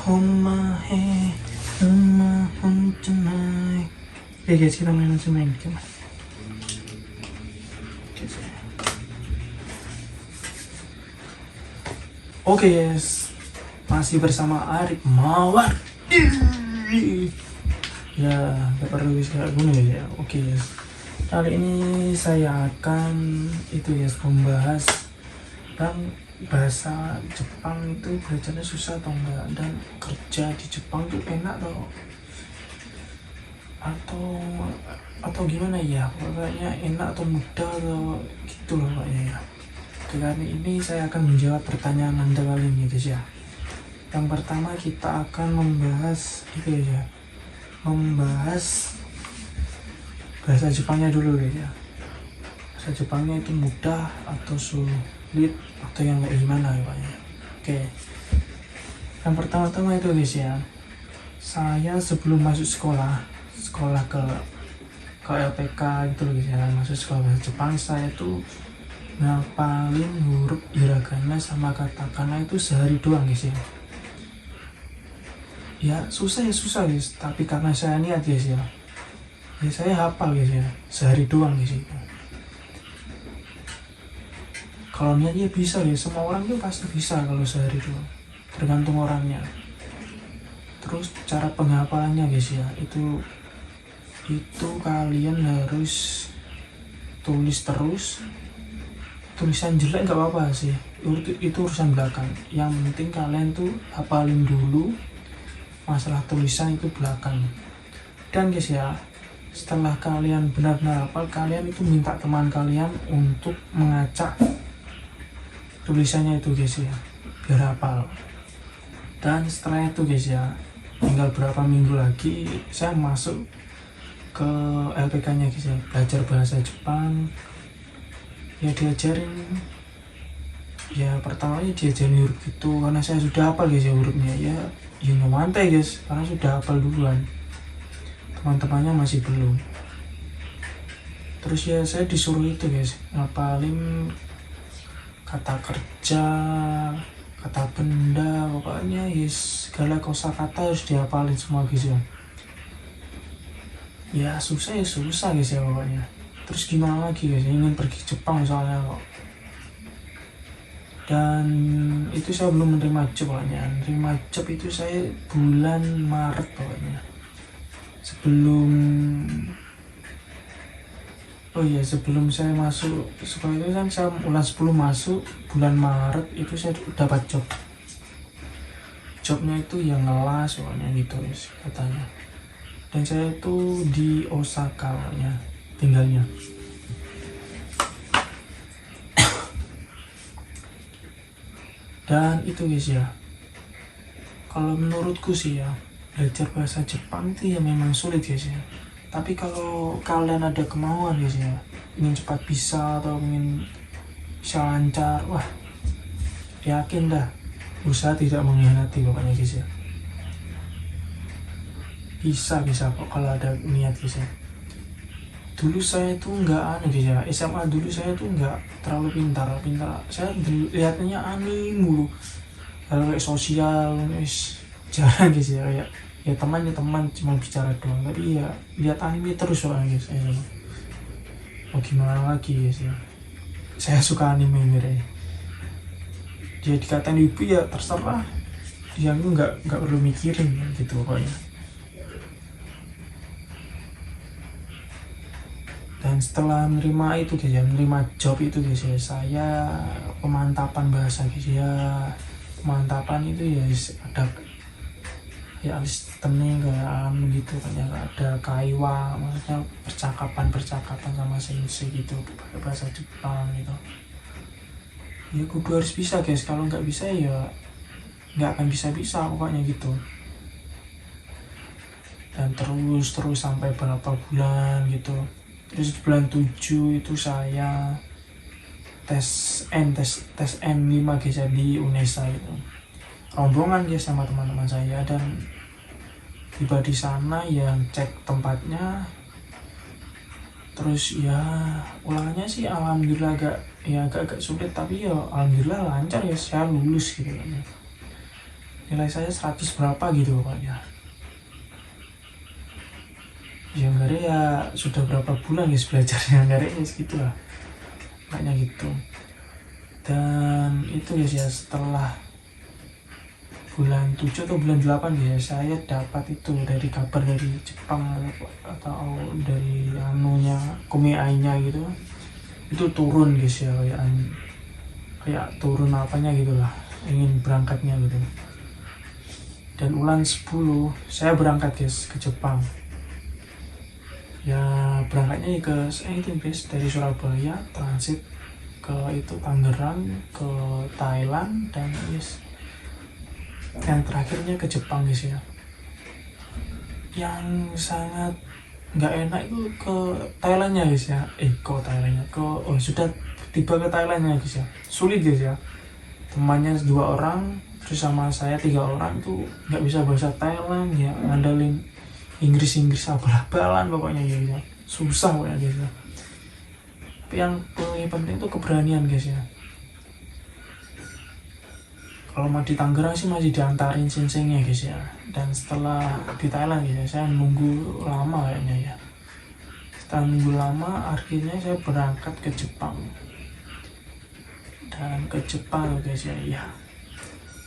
Homahe Nama Honjanai. Oke guys, kita main game. Oke guys, masih bersama Arif Mawar. Ya, gak perlu bisa guna ya. Oke guys, kali ini saya akan membahas tentang bahasa Jepang itu belajarnya susah atau enggak, dan kerja di Jepang tuh enak atau gimana ya, pokoknya enak atau mudah atau gitu loh pokoknya ya. Kali ini saya akan menjawab pertanyaan Anda kali ini guys ya. Yang pertama kita akan membahas bahasa Jepangnya dulu guys ya. Bahasa Jepangnya itu mudah atau sulit atau yang kayak gimana ya Pak ya. Oke. Yang pertama-tama itu guys ya. Saya sebelum masuk sekolah ke LPK gitu loh guys ya, masuk sekolah bahasa Jepang, saya tuh ngapalin huruf hiragana sama katakana itu sehari doang guys ya. Ya susah guys, tapi karena saya niat guys ya, saya hafal guys ya, sehari doang guys itu. Kalau niatnya bisa guys, semua orang tuh pasti bisa kalau sehari doang, tergantung orangnya. Terus cara penghafalannya guys ya, itu kalian harus tulis terus. Tulisan jelek nggak apa-apa sih, itu urusan belakang. Yang penting kalian tuh hafalin dulu, masalah tulisan itu belakang. Dan guys ya, setelah kalian benar-benar hafal, kalian itu minta teman kalian untuk mengacak tulisannya itu guys ya, biar hafal. Dan setelah itu guys ya, tinggal berapa minggu lagi saya masuk ke LPK nya guys ya, belajar bahasa Jepang. Ya diajarin, ya pertamanya diajarin huruf gitu, karena saya sudah hafal guys ya hurufnya. Ya ngemantai guys, karena sudah hafal duluan, teman-temannya masih belum. Terus ya saya disuruh itu guys, ngapalin kata kerja, kata benda, pokoknya yes, segala kosakata harus dihafalin semua guys ya. Ya susah guys ya pokoknya. Terus gimana lagi guys, ingin pergi Jepang soalnya kok. Dan itu saya belum menerima job pokoknya. Menerima job itu saya bulan Maret pokoknya. Sebelum saya masuk sekolah itu kan, saya bulan 10 masuk, bulan Maret itu saya dapat job. Jobnya itu yang ngelas pokoknya gitu guys katanya. Dan saya itu di Osaka pokoknya tinggalnya. Dan itu guys ya, kalau menurutku sih ya, belajar bahasa Jepang itu ya memang sulit guys ya. Tapi kalau kalian ada kemauan guys ya, ingin cepat bisa atau ingin bisa lancar, wah yakin dah, usaha tidak mengkhianati pokoknya guys ya. Bisa kok kalau ada niat guys ya. Dulu saya itu nggak guys ya, SMA dulu saya tuh nggak terlalu pintar. Saya lihatnya anime mulu, kalau kayak sosial guys jarang guys ya, kayak ya teman cuma bicara doang, tapi ya lihat anime terus soalnya guys. Mau gimana lagi guys ya, saya suka anime mirip. Dia dikatain ibu ya terserah, dia nggak perlu mikirin gitu pokoknya. Dan setelah menerima itu guys ya, menerima job itu guys ya, saya pemantapan bahasa guys ya. Pemantapan itu ya ada ya sistemnya kayak gitu kan ya, ada kaiwa, maksudnya percakapan sama sensei gitu pakai bahasa Jepang gitu. Ya kudu harus bisa guys, kalau nggak bisa ya nggak akan bisa pokoknya gitu. Dan terus sampai berapa bulan gitu. Terus bulan 7 itu saya tes N5 guys ya, di Unesa itu. Rombongan guys sama teman-teman saya, dan tiba di sana yang cek tempatnya. Terus ya ulangannya sih alhamdulillah agak sulit, tapi ya alhamdulillah lancar ya, saya lulus gitu kan. nilai saya 100 berapa gitu pokoknya. Ya enggak ada, ya sudah berapa bulan guys belajarnya, enggak ada ya segitu lah kayaknya gitu. Dan itu guys ya, setelah bulan 7 atau bulan 8 ya, saya dapat itu dari kabar dari Jepang atau dari anunya Komeai-nya gitu, itu turun guys ya, kayak turun apanya gitulah, ingin berangkatnya gitu. Dan bulan 10 saya berangkat guys ke Jepang. Ya berangkatnya ke itu guys, dari Surabaya transit ke itu Tangerang, ke Thailand, dan guys yang terakhirnya ke Jepang guys ya. Yang sangat nggak enak itu ke Thailandnya guys ya, sudah tiba ke Thailandnya guys ya, sulit guys ya. Temannya 2 orang, terus sama saya 3 orang tuh nggak bisa bahasa Thailand ya, ngandelin Inggris abal-abalan pokoknya ya, susah pokoknya guys ya. Tapi yang paling penting itu keberanian guys ya. Kalau mau di Tangerang sih masih diantarin senseinya guys ya. Dan setelah di Thailand guys ya, saya nunggu lama kayaknya ya. Setelah nunggu lama, akhirnya saya berangkat ke Jepang. Dan ke Jepang guys ya, ya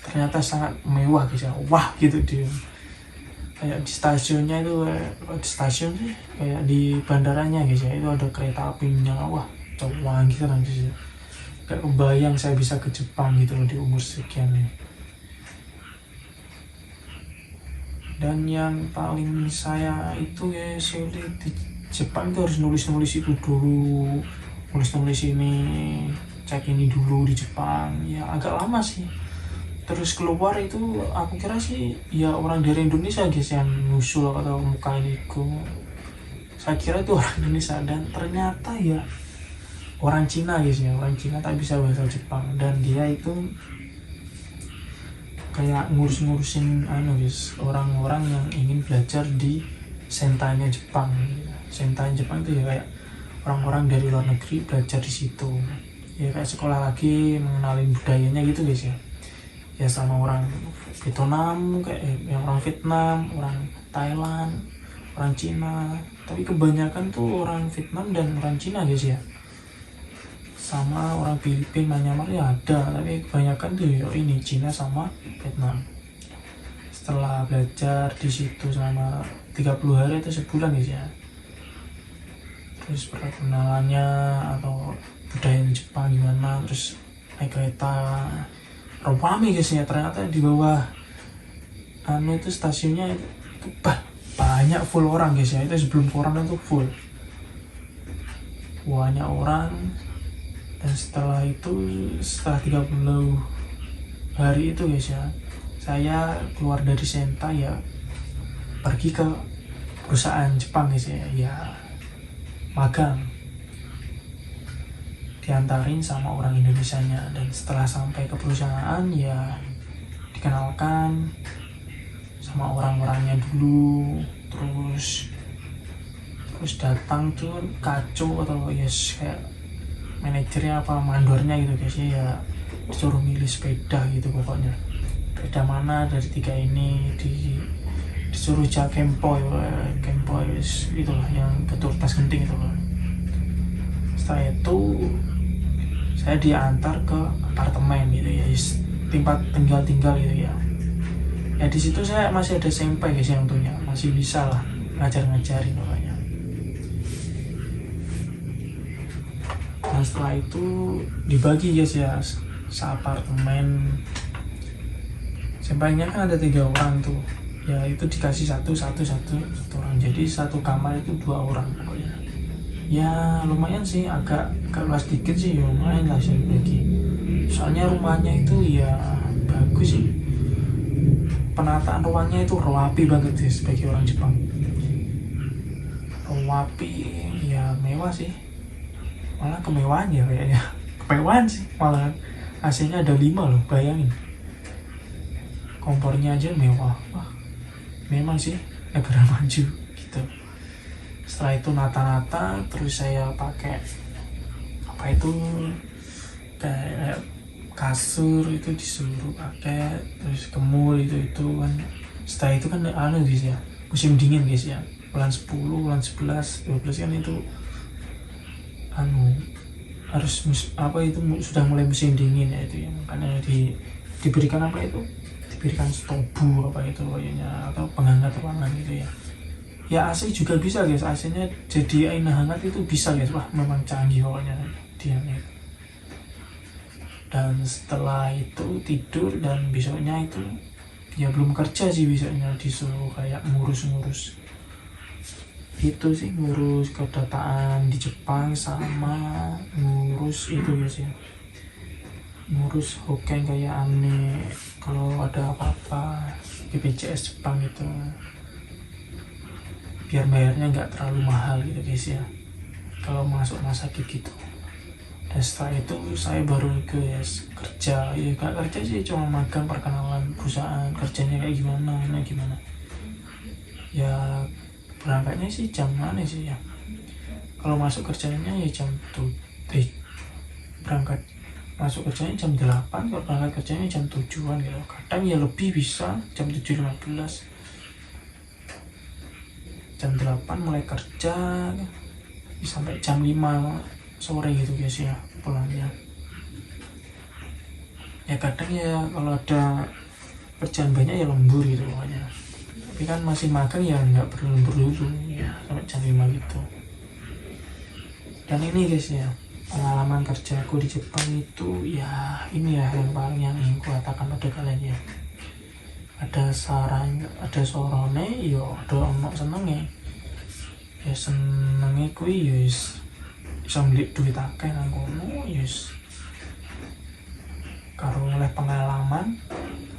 ternyata sangat mewah guys ya. Wah gitu dia. Kayak di stasiunnya itu, di stasiun sih, kayak di bandaranya guys ya, itu ada kereta apinya. Wah, cowok gitu kan guys ya. Gak kebayang saya bisa ke Jepang gitu loh di umur sekian ya. Dan yang paling saya itu ya sulit di Jepang itu harus nulis itu dulu, nulis ini, cek ini dulu di Jepang ya, agak lama sih. Terus keluar itu aku kira sih ya orang dari Indonesia guys yang nyusul atau muka ini, saya kira itu orang Indonesia, dan ternyata ya orang Cina guys ya, orang Cina tak bisa bahasa Jepang, dan dia itu kayak ngurusin guys, orang-orang yang ingin belajar di sentainya Jepang. Sentai Jepang itu ya kayak orang-orang dari luar negeri belajar di situ ya, kayak sekolah lagi, mengenalin budayanya gitu guys ya. Ya sama orang Vietnam, kayak yang orang Vietnam, orang Thailand, orang Cina, tapi kebanyakan tuh orang Vietnam dan orang Cina guys ya. Sama orang Filipina, Myanmar ya ada, tapi kebanyakan tuh ini Cina sama Vietnam. Setelah belajar di situ selama 30 hari atau sebulan guys ya, terus perkenalannya atau budaya Jepang gimana, terus naik kereta rame guys ya. Ternyata di bawah itu stasiunnya itu banyak full orang guys ya, itu sebelum corona tuh full, banyak orang. Dan setelah 30 hari itu guys ya, saya keluar dari Sentai ya, pergi ke perusahaan Jepang guys ya, ya magang, diantarin sama orang Indonesianya. Dan setelah sampai ke perusahaan ya dikenalkan sama orang-orangnya dulu, terus datang tuh kacau atau yes kayak manajernya apa mandornya gitu guys ya, disuruh milih sepeda gitu pokoknya, sepeda mana dari 3 ini, disuruh jaga Kempoy itulah yang betul tas genting itu loh. Setelah itu saya diantar ke apartemen gitu ya, tempat tinggal gitu ya. Ya di situ saya masih ada senpai guys yang untungnya masih bisa lah ngajarin pokoknya. Dan setelah itu dibagi guys ya, seapartemen. Sempainya kan ada 3 orang tuh ya, itu dikasih satu orang, jadi satu kamar itu 2 orang pokoknya. Ya lumayan sih, agak luas dikit sih, lumayan lah sih bagi. Soalnya rumahnya itu ya bagus sih, penataan ruangnya itu rapi banget sih sebagai orang Jepang. Rapi ya, mewah sih, malah kemewahan ya kayaknya, kemewahan sih malah. AC-nya ada 5 loh, bayangin. Kompornya aja mewah. Wah, memang sih negara maju gitu. Setelah itu terus saya pakai apa itu kayak kasur itu disuruh pakai, terus kemul itu kan. Setelah itu kan guys ya, musim dingin guys ya, bulan 10, bulan 11, 12 kan itu harus sudah mulai musim dingin ya itu ya. Makanya diberikan diberikan stobu itu kayaknya, atau penghangat ruangan gitu ya. Ya AC juga bisa guys, AC nya jadi air hangat itu bisa guys. Wah memang canggih pokoknya dia nih. Dan setelah itu tidur, dan besoknya itu ya belum kerja sih, besoknya disuruh kayak ngurus itu sih, ngurus kedataan di Jepang, sama ngurus itu guys ya, ngurus hoken kayak aneh kalau ada apa-apa BPJS Jepang itu, biar bayarnya nggak terlalu mahal gitu guys ya kalau masuk rumah sakit gitu. Dan setelah itu saya baru kerja. Ya gak kerja sih, cuma magang, perkenalan perusahaan, kerjanya kayak gimana ya. Berangkatnya sih jam mana sih ya, kalau masuk kerjanya ya berangkat masuk kerjanya jam 8, kalau berangkat kerjanya jam 7-an gitu. Kadang ya lebih, bisa jam 7.15, jam 8 mulai kerja sampai jam 5 sore gitu guys ya pulangnya. Ya kadang ya kalau ada kerjaan banyak ya lembur gitu pokoknya, tapi kan masih magang ya nggak perlu lembur dulu ya sampai jam 5 gitu. Dan ini guys ya, pengalaman kerjaku di Jepang itu ya ini ya yang paling yang ingin ku katakan pada kalian ya. Ada sorone yo, ada ono senenge ya. Senenge kuwi ya bisa beli duit akeh nang kono yes, karo oleh pengalaman.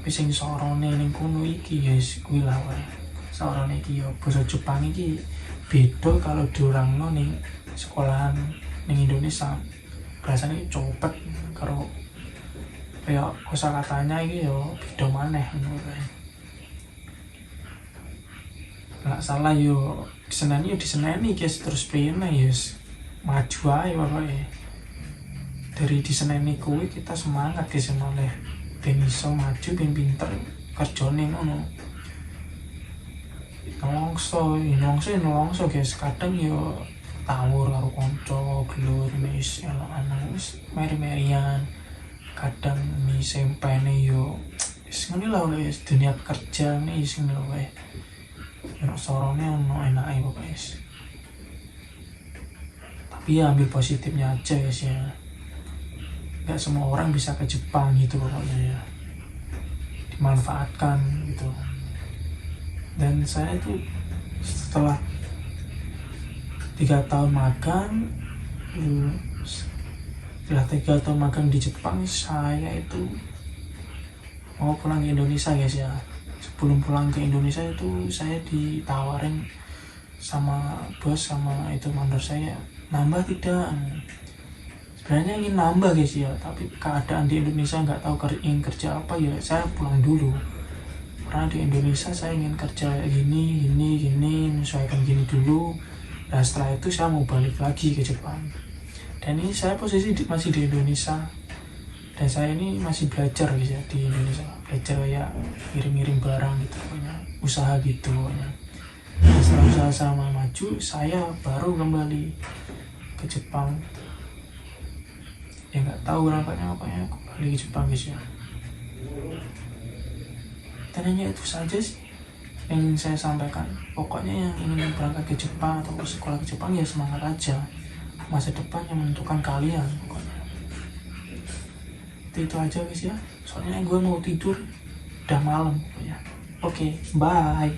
Tapi sing sorone ning kono iki yes kuwi lah wae. Sorone iki yo basa Jepang iki beda kalau diurangno ning sekolahan ning Indonesia. Rasane copet karo kayak kosakatanya iki yo beda maneh ngono kae. Nggak salah yo diseneni guys, terus pene yes maju aja pokoknya. Dari diseneni kuwi kita semangat guys, malah ben iso maju, ben pinter kerjane ngono. Nelongso guys, kadang yo tawur karo kanca, gelur wis elok-elok wis meri-merian. Kadang mi sempene yo wis ngene lah guys, dunia kerja nih wis ngene wae. Ono sorone ono enake pokoknya guys. Tapi ya ambil positifnya aja guys ya, nggak semua orang bisa ke Jepang gitu pokoknya ya, dimanfaatkan gitu. Dan saya itu setelah 3 tahun magang di Jepang, saya itu mau pulang ke Indonesia guys ya. Sebelum pulang ke Indonesia itu saya ditawarin sama bos, sama itu mandor saya, nambah tidak. Sebenarnya ingin nambah guys ya, tapi keadaan di Indonesia nggak tahu ingin kerja apa ya, saya pulang dulu. Karena di Indonesia saya ingin kerja gini, menyesuaikan gini dulu. Dan setelah itu saya mau balik lagi ke Jepang. Dan ini saya posisi masih di Indonesia, dan saya ini masih belajar guys ya di Indonesia, belajar kayak ngirim barang gitu pokoknya, usaha gitu pokoknya. Nah, setelah usaha sama maju, saya baru kembali ke Jepang. Ya nggak tahu kenapanya kembali ke Jepang guys ya. Dan hanya itu saja sih yang ingin saya sampaikan. Pokoknya yang ingin berangkat ke Jepang atau sekolah ke Jepang ya semangat aja, masa depan yang menentukan kalian pokoknya. Itu aja guys ya, soalnya gue mau tidur, udah malam pokoknya. Oke, bye.